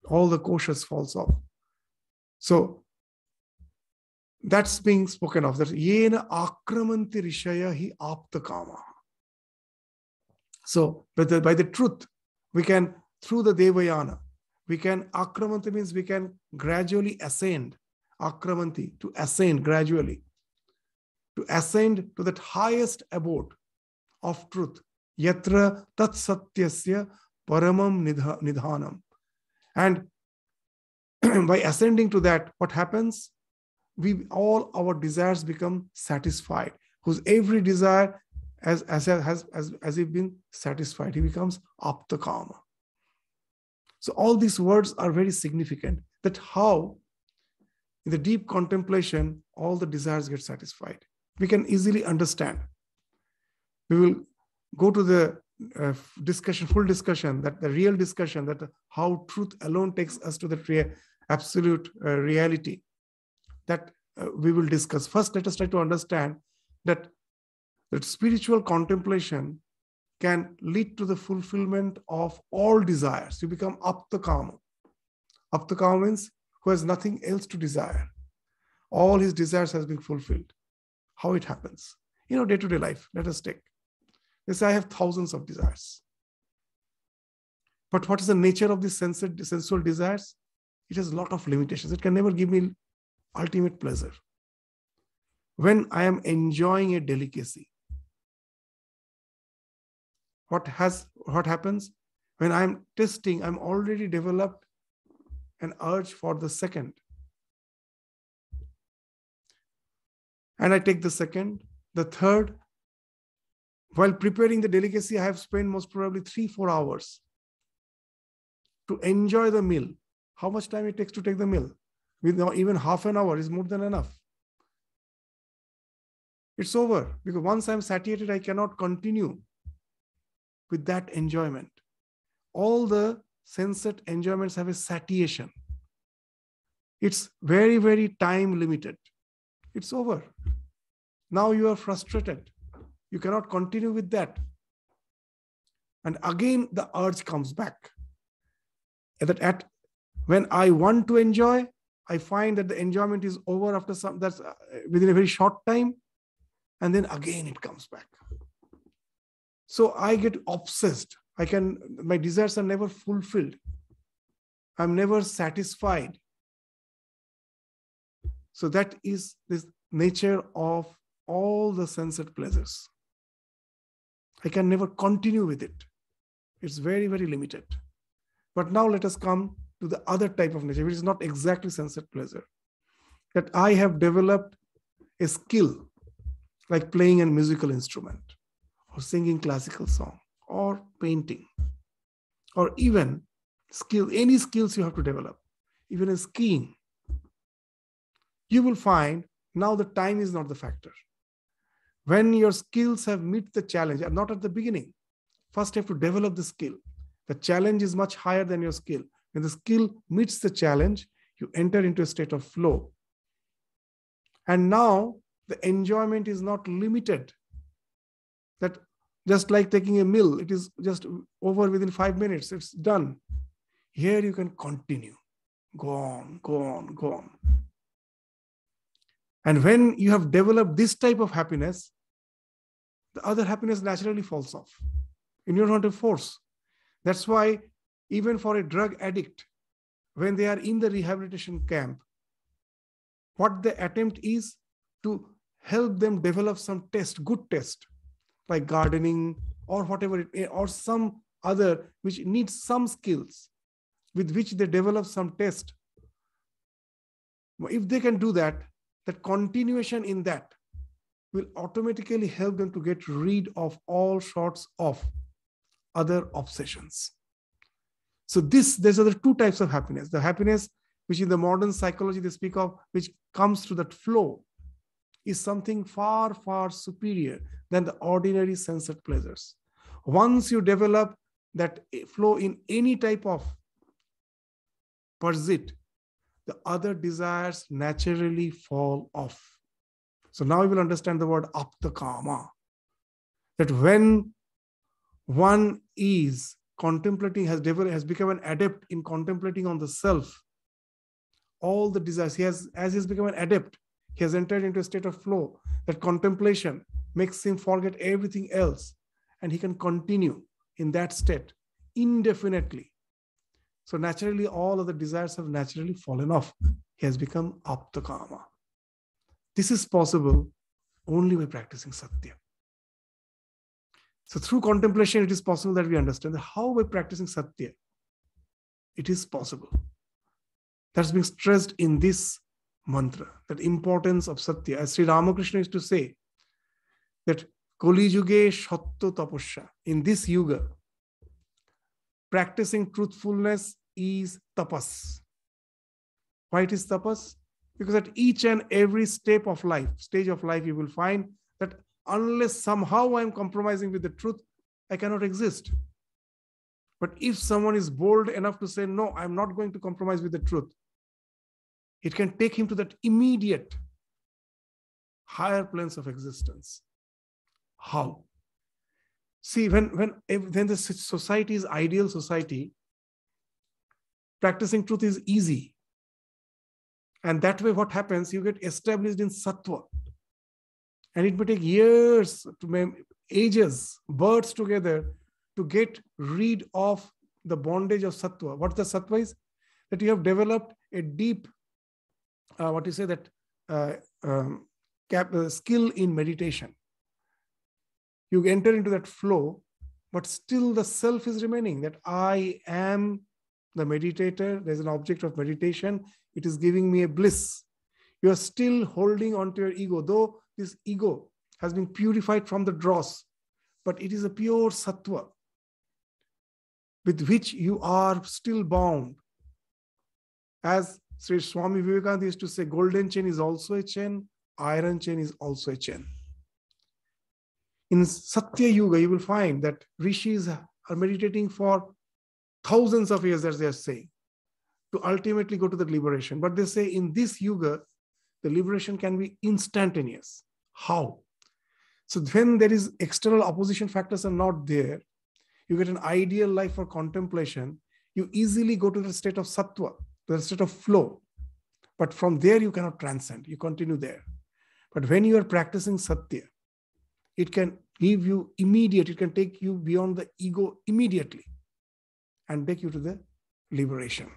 All the koshas falls off. So, that's being spoken of. That yena akramanti rishaya hi apta kama. So, by the truth, we can, through the Devayana, we can, akramanti means we can gradually ascend. Akramanti, to ascend gradually. To ascend to that highest abode of truth. Yatra tat satyasya paramam nidhanam. And by ascending to that, what happens? All our desires become satisfied. Whose every desire has if been satisfied. He becomes aptakama. So all these words are very significant. That how in the deep contemplation, all the desires get satisfied. We can easily understand. We will go to the full discussion, that the real discussion, that how truth alone takes us to the absolute reality. That we will discuss. First, let us try to understand that spiritual contemplation can lead to the fulfillment of all desires. You become aptakama. Aptakama means who has nothing else to desire. All his desires has been fulfilled. How it happens? Day-to-day life, let us take. Let's say I have thousands of desires. But what is the nature of these sensual desires? It has a lot of limitations. It can never give me ultimate pleasure. When I am enjoying a delicacy, what happens? When I'm testing, I'm already developed an urge for the second. And I take the second, the third. While preparing the delicacy, I have spent most probably 3-4 hours to enjoy the meal. How much time it takes to take the meal? With even half an hour is more than enough. It's over, because once I'm satiated, I cannot continue with that enjoyment. All the sensate enjoyments have a satiation. It's very, very time limited. It's over. Now you are frustrated. You cannot continue with that. And again, the urge comes back. When I want to enjoy, I find that the enjoyment is over after that's within a very short time. And then again it comes back. So I get obsessed. My desires are never fulfilled. I'm never satisfied. So that is this nature of all the sensate pleasures. I can never continue with it. It's very, very limited. But now let us come to the other type of nature, which is not exactly sensate pleasure. That I have developed a skill, like playing a musical instrument, or singing classical song, or painting, or even any skills you have to develop, even in skiing. You will find now the time is not the factor. When your skills have met the challenge, and not at the beginning, first you have to develop the skill. The challenge is much higher than your skill. When the skill meets the challenge, you enter into a state of flow. And now the enjoyment is not limited. That just like taking a meal, it is just over within 5 minutes, it's done. Here you can continue. Go on, go on, go on. And when you have developed this type of happiness, the other happiness naturally falls off. You don't have to force. That's why even for a drug addict, when they are in the rehabilitation camp, what the attempt is to help them develop some good test, like gardening or whatever, or some other which needs some skills with which they develop some test. If they can do that, that continuation in that will automatically help them to get rid of all sorts of other obsessions. So there's other two types of happiness. The happiness which in the modern psychology they speak of, which comes through that flow, is something far, far superior than the ordinary sensate pleasures. Once you develop that flow in any type of pursuit, the other desires naturally fall off. So now you will understand the word aptakama. That when one is contemplating, has become an adept in contemplating on the self, all the desires, as he has become an adept, he has entered into a state of flow. That contemplation makes him forget everything else, and he can continue in that state indefinitely. So naturally, all of the desires have naturally fallen off. He has become aptakama. This is possible only by practicing satya. So through contemplation, it is possible that we understand that how by practicing satya, it is possible. That's being stressed in this mantra, that importance of satya. As Sri Ramakrishna used to say, that Kali Yuge Shatto Tapasya, in this yuga, practicing truthfulness is tapas. Why it is tapas? Because at each and every stage of life, you will find that unless somehow I am compromising with the truth, I cannot exist. But if someone is bold enough to say, no, I'm not going to compromise with the truth, it can take him to that immediate higher planes of existence. How? See, when the society is ideal society, practicing truth is easy. And that way what happens, you get established in sattva. And it may take years, ages, births together to get rid of the bondage of sattva. What the sattva is? That you have developed a deep, skill in meditation. You enter into that flow, but still the self is remaining, that I am the meditator. There's an object of meditation. It is giving me a bliss. You are still holding on to your ego, though this ego has been purified from the dross, but it is a pure sattva with which you are still bound. As Sri Swami Vivekananda used to say, golden chain is also a chain, iron chain is also a chain. In Satya Yuga, you will find that rishis are meditating for thousands of years, as they are saying, to ultimately go to the liberation. But they say in this Yuga, the liberation can be instantaneous. How? So when there is external opposition factors are not there, you get an ideal life for contemplation, you easily go to the state of sattva, the state of flow. But from there, you cannot transcend. You continue there. But when you are practicing satya, it can give you immediate, it can take you beyond the ego immediately and take you to the liberation.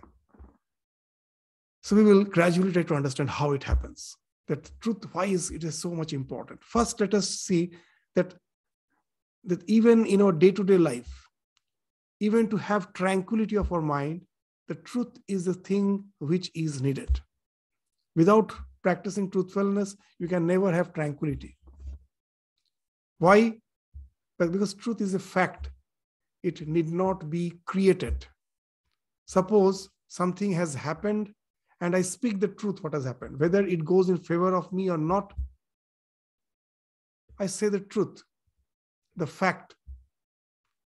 So we will gradually try to understand how it happens. That truth, why is it so much important? First, let us see that even in our day-to-day life, even to have tranquility of our mind, the truth is the thing which is needed. Without practicing truthfulness, you can never have tranquility. Why? Because truth is a fact. It need not be created. Suppose something has happened and I speak the truth what has happened. Whether it goes in favor of me or not, I say the truth, the fact.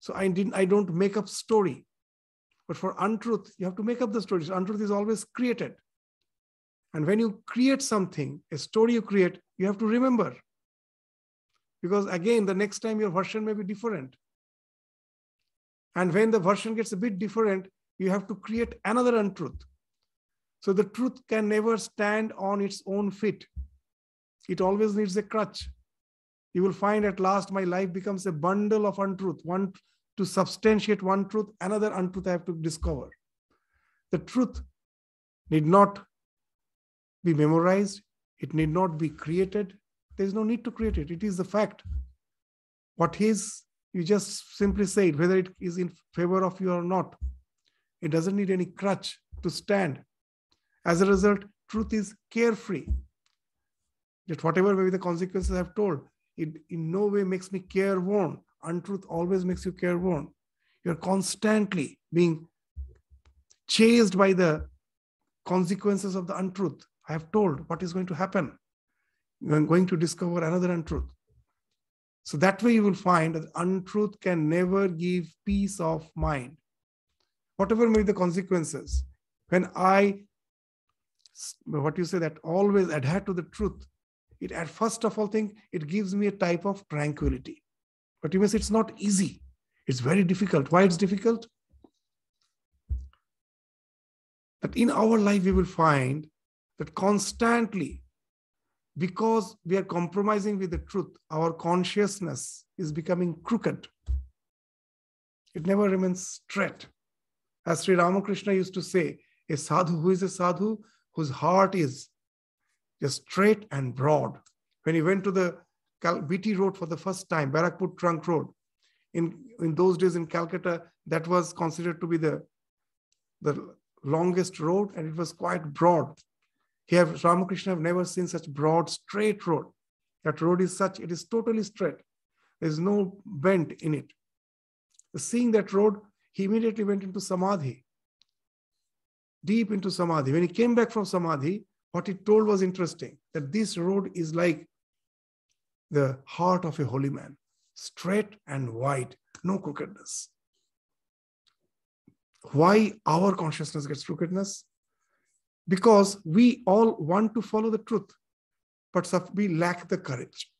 So I don't make up story. But for untruth, you have to make up the story. So untruth is always created. And when you create something, a story you create, you have to remember. Because again, the next time your version may be different. And when the version gets a bit different, you have to create another untruth. So the truth can never stand on its own feet. It always needs a crutch. You will find at last my life becomes a bundle of untruth. One to substantiate one truth, another untruth I have to discover. The truth need not be memorized. It need not be created. There is no need to create it. It is the fact. What is, you just simply say it, whether it is in favor of you or not. It doesn't need any crutch to stand. As a result, truth is carefree. That whatever may be the consequences I have told, it in no way makes me careworn. Untruth always makes you careworn. You're constantly being chased by the consequences of the untruth. I have told what is going to happen. I'm going to discover another untruth. So that way you will find that untruth can never give peace of mind. Whatever may be the consequences, when I, that always adhere to the truth, it at first of all thing, it gives me a type of tranquility. But you may say it's not easy. It's very difficult. Why it's difficult? That in our life we will find that constantly, because we are compromising with the truth, our consciousness is becoming crooked. It never remains straight. As Sri Ramakrishna used to say, a sadhu, who is a sadhu? Whose heart is just straight and broad. When he went to the BT road for the first time, Barakpur Trunk Road, in those days in Calcutta, that was considered to be the longest road, and it was quite broad. Ramakrishna have never seen such broad, straight road. That road is such, it is totally straight. There is no bend in it. Seeing that road, he immediately went into Samadhi, deep into Samadhi. When he came back from Samadhi, what he told was interesting, that this road is like the heart of a holy man, straight and wide, no crookedness. Why our consciousness gets crookedness? Because we all want to follow the truth, but we lack the courage.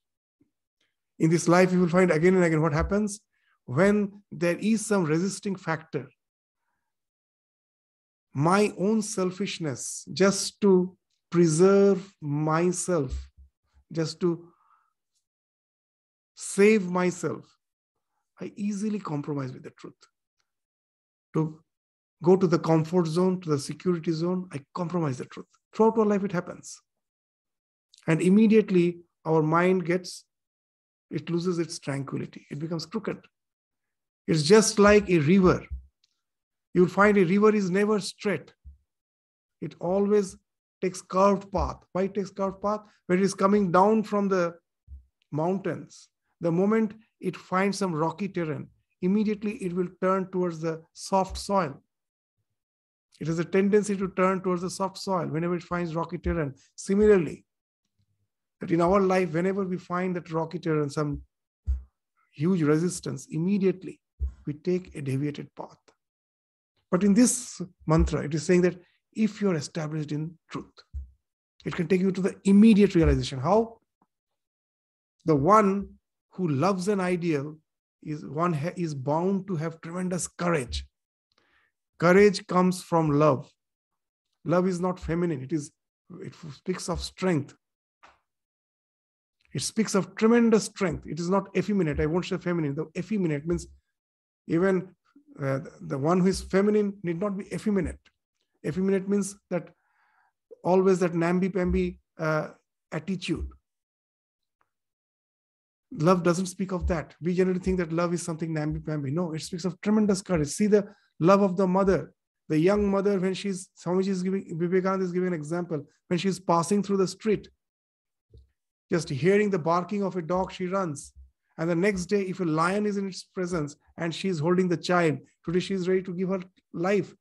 In this life, you will find again and again what happens when there is some resisting factor. My own selfishness, just to preserve myself, just to save myself, I easily compromise with the truth. To go to the comfort zone, to the security zone, I compromise the truth. Throughout our life, it happens. And immediately, our mind it loses its tranquility. It becomes crooked. It's just like a river. You'll find a river is never straight. It always takes curved path. Why it takes curved path? When it is coming down from the mountains, the moment it finds some rocky terrain, immediately it will turn towards the soft soil. It has a tendency to turn towards the soft soil whenever it finds rocky terrain. Similarly, that in our life, whenever we find that rocky terrain, some huge resistance, immediately we take a deviated path. But in this mantra, it is saying that if you're established in truth, it can take you to the immediate realization. How? The one who loves an ideal is bound to have tremendous courage. Courage comes from love. Love is not feminine. It speaks of strength. It speaks of tremendous strength. It is not effeminate. I won't say feminine. The effeminate means even the one who is feminine need not be effeminate. Effeminate means that always that namby-pamby attitude. Love doesn't speak of that. We generally think that love is something namby-pamby. No, it speaks of tremendous courage. See the love of the mother, the young mother, when Vivekananda is giving an example, when she's passing through the street, just hearing the barking of a dog, she runs. And the next day, if a lion is in its presence and she's holding the child, today she is ready to give her life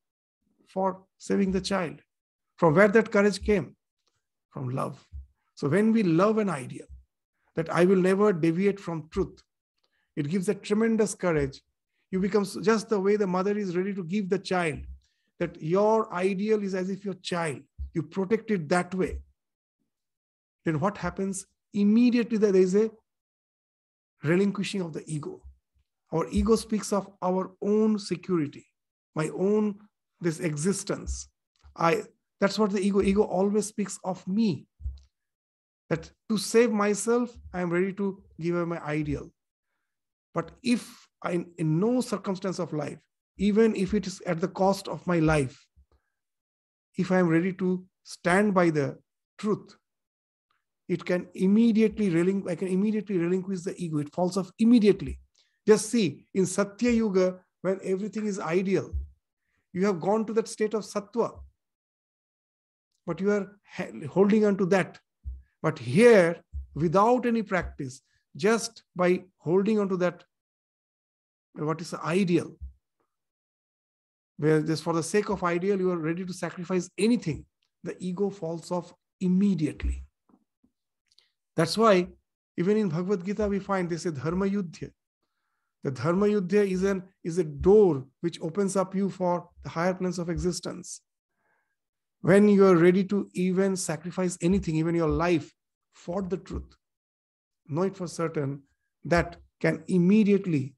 for saving the child. From where that courage came? From love. So when we love an ideal, that I will never deviate from truth, it gives a tremendous courage. You become just the way the mother is ready to give the child, that your ideal is as if your child. You protect it that way. Then what happens? Immediately there is a relinquishing of the ego. Our ego speaks of our own security, my own this existence. That's what the ego always speaks of me. That to save myself, I am ready to give away my ideal. But if I, in no circumstance of life, even if it is at the cost of my life, if I am ready to stand by the truth, I can immediately relinquish the ego. It falls off immediately. Just see, in Satya Yuga, when everything is ideal, you have gone to that state of Sattva, but you are holding on to that. But here, without any practice, just by holding on to that, what is the ideal, where just for the sake of ideal, you are ready to sacrifice anything, the ego falls off immediately. That's why, even in Bhagavad Gita, we find they say Dharma Yuddha. The Dharma Yuddha is a door which opens up you for the higher planes of existence. When you are ready to even sacrifice anything, even your life, for the truth, know it for certain that can immediately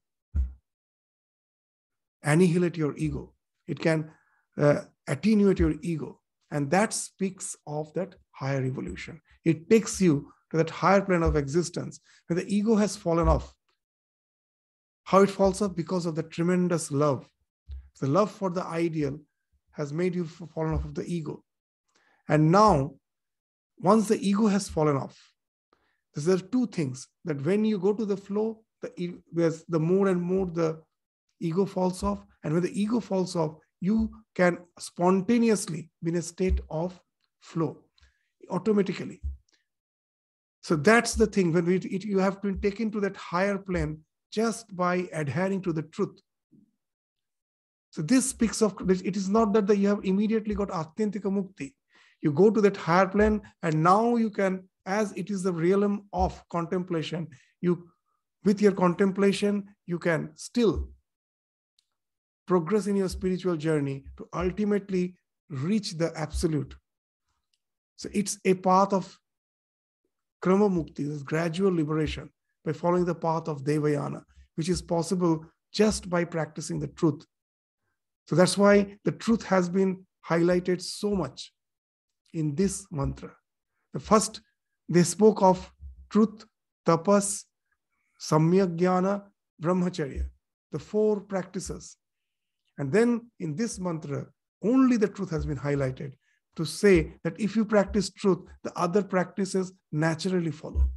annihilate your ego. It can attenuate your ego. And that speaks of that higher evolution. It takes you to that higher plane of existence where the ego has fallen off. How it falls off? Because of the tremendous love. The love for the ideal has made you fallen off of the ego. And now, once the ego has fallen off, there are two things, that when you go to the flow, the more and more the ego falls off. And when the ego falls off, you can spontaneously be in a state of flow, automatically. So that's the thing, when you have been taken to that higher plane just by adhering to the truth. So this speaks of, it is not that you have immediately got Atyantika Mukti. You go to that higher plane and now you can, as it is the realm of contemplation, with your contemplation, you can still progress in your spiritual journey to ultimately reach the absolute. So it's a path of Krama Mukti, this gradual liberation by following the path of Devayana, which is possible just by practicing the truth. So that's why the truth has been highlighted so much in this mantra. The first, they spoke of truth, tapas, samyak jnana, brahmacharya, the four practices. And then in this mantra, only the truth has been highlighted to say that if you practice truth, the other practices naturally follow.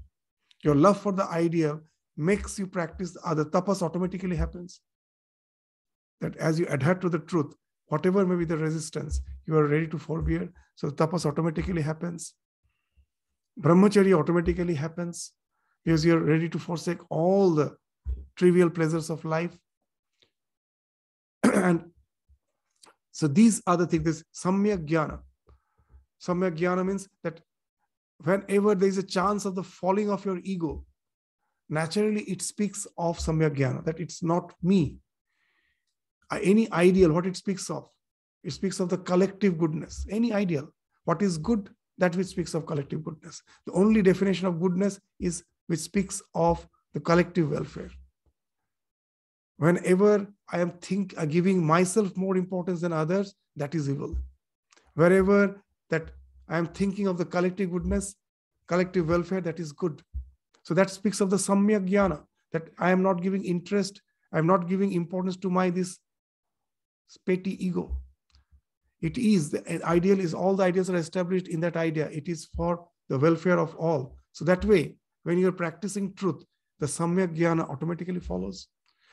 Your love for the ideal makes you practice the other. Tapas automatically happens. That as you adhere to the truth, whatever may be the resistance, you are ready to forbear. So tapas automatically happens. Brahmacharya automatically happens because you are ready to forsake all the trivial pleasures of life. And so these are the things, this samyak jnana. Samyak jnana means that whenever there is a chance of the falling of your ego, naturally it speaks of samyak jnana, that it's not me. Any ideal, what it speaks of? It speaks of the collective goodness. Any ideal, what is good, that which speaks of collective goodness. The only definition of goodness is which speaks of the collective welfare. Whenever I am giving myself more importance than others, that is evil. Wherever that I am thinking of the collective goodness, collective welfare, that is good. So that speaks of the samyak jnana, that I am not giving interest, I am not giving importance to this petty ego. It is, the ideal is, all the ideas are established in that idea. It is for the welfare of all. So that way, when you are practicing truth, the samyak jnana automatically follows.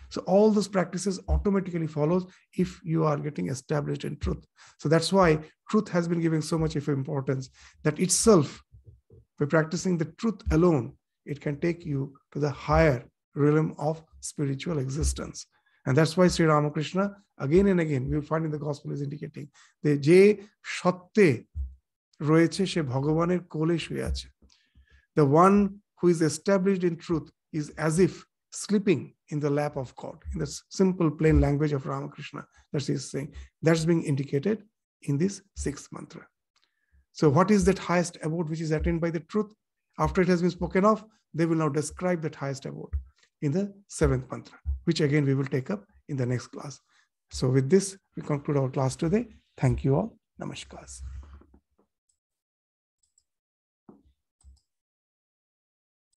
So all those practices automatically follows if you are getting established in truth. So that's why truth has been given so much of importance, that itself, by practicing the truth alone, it can take you to the higher realm of spiritual existence. And that's why Sri Ramakrishna, again and again, we will find in the gospel is indicating, the je satte royeche she bhagavaner kole shuye ache. The one who is established in truth is as if sleeping in the lap of God. In the simple, plain language of Ramakrishna, that's his saying. That's being indicated in this sixth mantra. So what is that highest abode which is attained by the truth? After it has been spoken of, they will now describe that highest abode in the seventh mantra, which again we will take up in the next class. So with this, we conclude our class today. Thank you all. Namaskars.